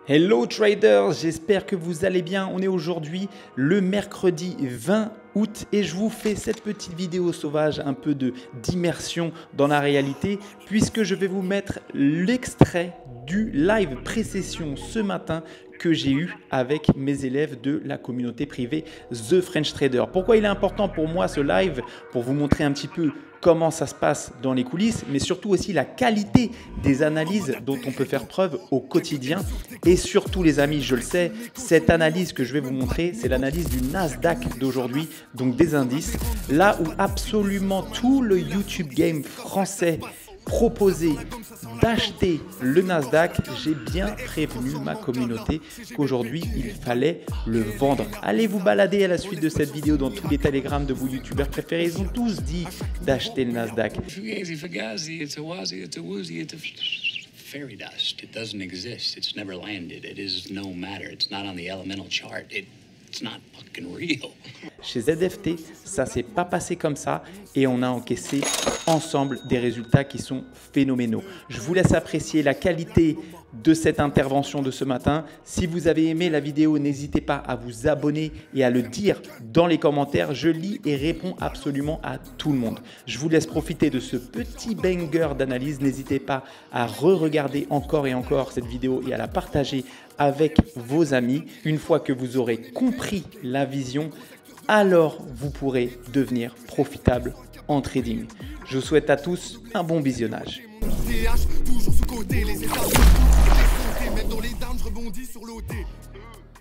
Hello traders, j'espère que vous allez bien. On est aujourd'hui le mercredi 20 août et je vous fais cette petite vidéo sauvage, un peu d'immersion dans la réalité, puisque je vais vous mettre l'extrait du live pré-session ce matin que j'ai eu avec mes élèves de la communauté privée The French Trader. Pourquoi il est important pour moi ce live? Pour vous montrer un petit peu comment ça se passe dans les coulisses, mais surtout aussi la qualité des analyses dont on peut faire preuve au quotidien. Et surtout les amis, je le sais, cette analyse que je vais vous montrer, c'est l'analyse du Nasdaq d'aujourd'hui, donc des indices, là où absolument tout le YouTube game français proposé d'acheter le Nasdaq, j'ai bien prévenu ma communauté qu'aujourd'hui il fallait le vendre. Allez vous balader à la suite de cette vidéo dans tous les télégrammes de vos youtubeurs préférés, ils ont tous dit d'acheter le Nasdaq. Fairy dust. It doesn't exist. It's never landed. It is no matter. It's not on the elemental chart. It's not fucking real. Chez ZFT, ça s'est pas passé comme ça et on a encaissé ensemble des résultats qui sont phénoménaux. Je vous laisse apprécier la qualité de cette intervention de ce matin. Si vous avez aimé la vidéo, n'hésitez pas à vous abonner et à le dire dans les commentaires. Je lis et réponds absolument à tout le monde. Je vous laisse profiter de ce petit banger d'analyse. N'hésitez pas à re-regarder encore et encore cette vidéo et à la partager avec vos amis. Une fois que vous aurez compris la vision, alors vous pourrez devenir profitable en trading. Je vous souhaite à tous un bon visionnage.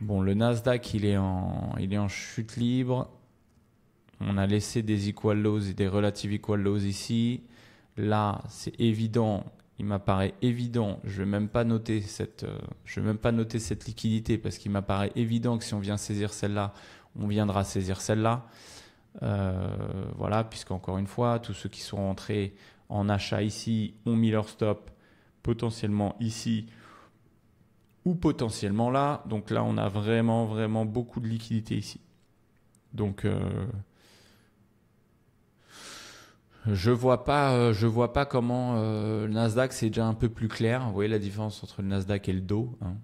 Bon, le Nasdaq, il est en chute libre. On a laissé des equal lows et des relative equal lows ici. Là, c'est évident. Il m'apparaît évident. Je vais même pas noter cette liquidité parce qu'il m'apparaît évident que si on vient saisir celle-là, on viendra saisir celle-là. Voilà, puisqu'encore une fois, tous ceux qui sont rentrés en achat ici ont mis leur stop potentiellement ici ou potentiellement là. Donc là, on a vraiment beaucoup de liquidité ici. Donc, je vois pas comment le Nasdaq, c'est déjà un peu plus clair. vous voyez la différence entre le Nasdaq et le dos, hein.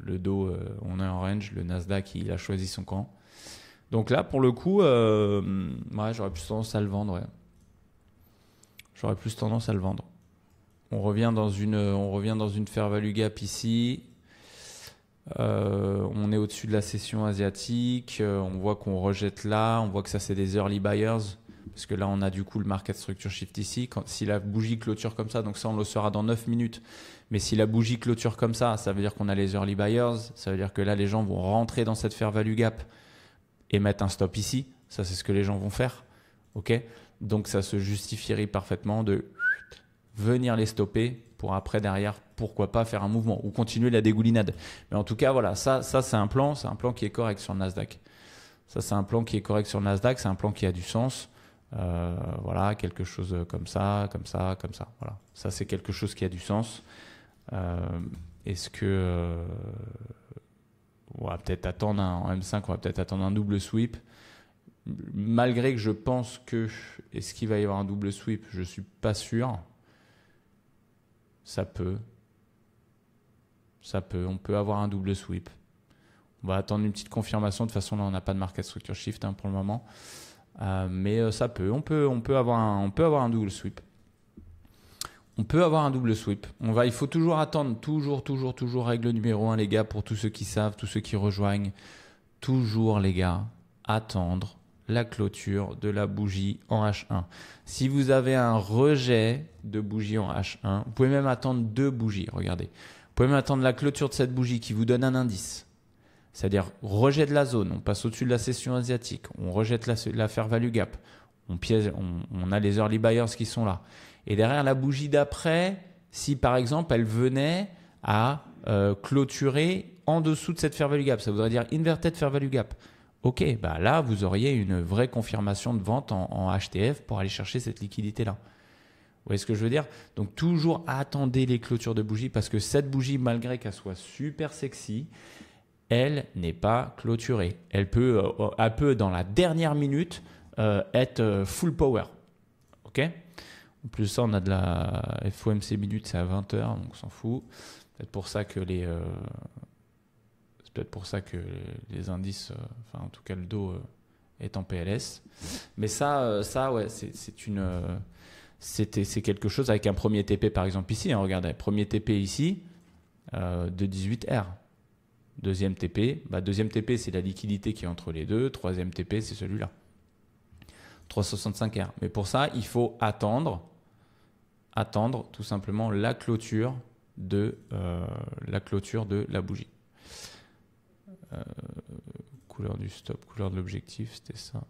Le dos, on est en range. Le Nasdaq, il a choisi son camp. Donc là, pour le coup, ouais, j'aurais plus tendance à le vendre. Ouais. J'aurais plus tendance à le vendre. On revient dans une fair value gap ici. On est au-dessus de la session asiatique. On voit qu'on rejette là. On voit que ça, c'est des early buyers. Parce que là, on a du coup le market structure shift ici. Si la bougie clôture comme ça, donc ça, on le saura dans 9 minutes. Mais si la bougie clôture comme ça veut dire qu'on a les early buyers. Ça veut dire que là, les gens vont rentrer dans cette fair value gap et mettre un stop ici. Ça, c'est ce que les gens vont faire. OK ? Donc, ça se justifierait parfaitement de venir les stopper pour après, derrière, pourquoi pas faire un mouvement ou continuer la dégoulinade. Mais en tout cas, voilà, ça c'est un plan qui est correct sur le Nasdaq. Ça, c'est un plan qui est correct sur le Nasdaq. C'est un plan qui a du sens. Voilà, quelque chose comme ça. Voilà, ça c'est quelque chose qui a du sens. Est-ce que on va peut-être attendre en M5, on va peut-être attendre un double sweep. Malgré que je pense que est-ce qu'il va y avoir un double sweep, je suis pas sûr. Ça peut, on peut avoir un double sweep. On va attendre une petite confirmation. De toute façon, là, on n'a pas de market structure shift hein, pour le moment. Mais ça peut, on peut avoir un double sweep. On peut avoir un double sweep. Il faut toujours attendre, toujours règle numéro 1 les gars, pour tous ceux qui savent, tous ceux qui rejoignent. Toujours les gars, attendre la clôture de la bougie en H1. Si vous avez un rejet de bougie en H1, vous pouvez même attendre 2 bougies, regardez. Vous pouvez même attendre la clôture de cette bougie qui vous donne un indice. C'est-à-dire rejet de la zone, on passe au-dessus de la session asiatique, on rejette la fair value gap, on a les early buyers qui sont là. Et derrière la bougie d'après, si par exemple elle venait à clôturer en dessous de cette fair value gap, ça voudrait dire inverted fair value gap. Ok, bah là vous auriez une vraie confirmation de vente en HTF pour aller chercher cette liquidité-là. Vous voyez ce que je veux dire? Donc toujours attendez les clôtures de bougie parce que cette bougie, malgré qu'elle soit super sexy, elle n'est pas clôturée. Elle peut dans la dernière minute, être full power. OK ? En plus, ça, on a de la FOMC minute, c'est à 20h, donc on s'en fout. peut-être pour ça que les indices, enfin en tout cas le dos est en PLS. Mais ça ouais, c'est quelque chose avec un premier TP par exemple ici. Hein, regardez, premier TP ici de 18R. Deuxième TP, deuxième TP c'est la liquidité qui est entre les deux. Troisième TP c'est celui-là. 365R. Mais pour ça, il faut attendre tout simplement la clôture de la bougie. Couleur du stop, couleur de l'objectif, c'était ça.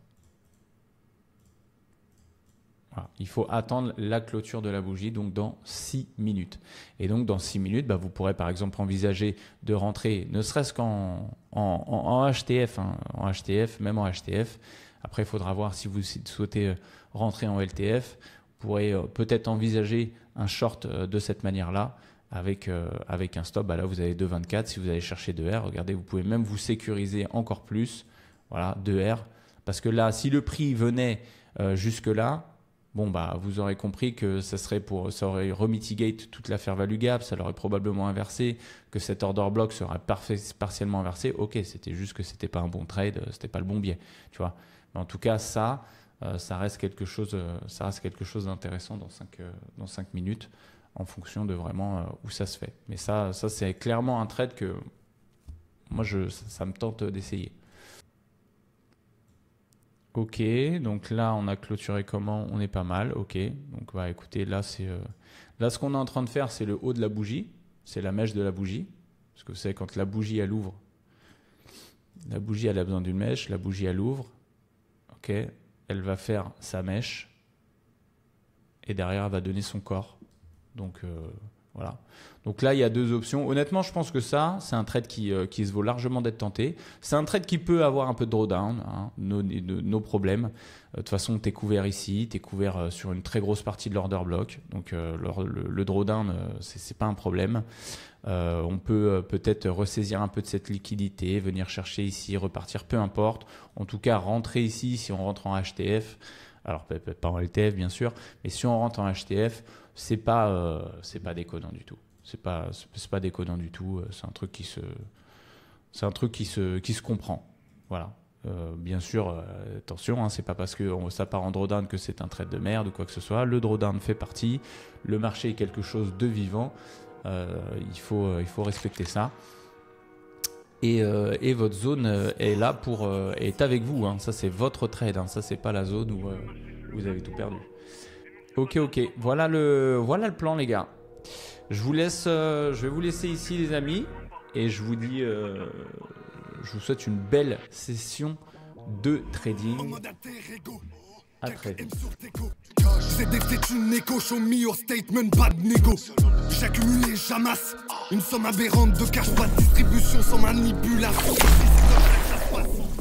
Voilà. Il faut attendre la clôture de la bougie, donc dans 6 minutes. Et donc dans 6 minutes, vous pourrez par exemple envisager de rentrer, ne serait-ce qu'en HTF, hein, en HTF, même en HTF. Après, il faudra voir si vous souhaitez rentrer en LTF. Vous pourrez peut-être envisager un short de cette manière-là avec un stop. Là, vous avez 2,24. Si vous allez chercher 2R, regardez, vous pouvez même vous sécuriser encore plus. Voilà, 2R. Parce que là, si le prix venait jusque-là, vous aurez compris que ça aurait remitigate toute la fair value gap, ça l'aurait probablement inversé, que cet order block serait partiellement inversé. Ok, c'était juste que c'était pas un bon trade, c'était pas le bon biais, tu vois. Mais en tout cas, ça reste quelque chose d'intéressant dans 5 minutes en fonction de vraiment où ça se fait. Mais ça c'est clairement un trade que moi, ça me tente d'essayer. Ok, donc là, on a clôturé comment? On est pas mal, ok. Donc, écoutez, là, là, ce qu'on est en train de faire, c'est le haut de la bougie. C'est la mèche de la bougie. Parce que vous savez, quand la bougie, elle ouvre, la bougie, elle a besoin d'une mèche. La bougie, elle ouvre. Ok, elle va faire sa mèche. Et derrière, elle va donner son corps. Donc, voilà. Donc là, il y a deux options. Honnêtement, je pense que ça, c'est un trade qui se vaut largement d'être tenté. C'est un trade qui peut avoir un peu de drawdown, hein, nos problèmes. De toute façon, tu es couvert ici, tu es couvert sur une très grosse partie de l'order block. Donc le drawdown, c'est pas un problème. On peut peut-être ressaisir un peu de cette liquidité, venir chercher ici, repartir, peu importe. En tout cas, rentrer ici si on rentre en HTF. Alors peut-être pas en LTF bien sûr, mais si on rentre en HTF, c'est pas déconnant du tout. C'est pas déconnant du tout. C'est un truc qui se comprend. Voilà. Bien sûr, attention, hein, c'est pas parce que ça part en drawdown que c'est un trade de merde ou quoi que ce soit. Le drawdown fait partie. Le marché est quelque chose de vivant. Il faut respecter ça. Et votre zone est là est avec vous. Hein. Ça, c'est votre trade. Hein. Ça, c'est pas la zone où vous avez tout perdu. Ok. Voilà le plan, les gars. Je vais vous laisser ici, les amis. Et je vous dis, je vous souhaite une belle session de trading. À très vite. C'est dès que c'est une écho, show me your statement, pas de négo. J'accumule et j'amasse une somme aberrante de cash, pas de distribution sans manipulation. C'est comme ça que ça se passe.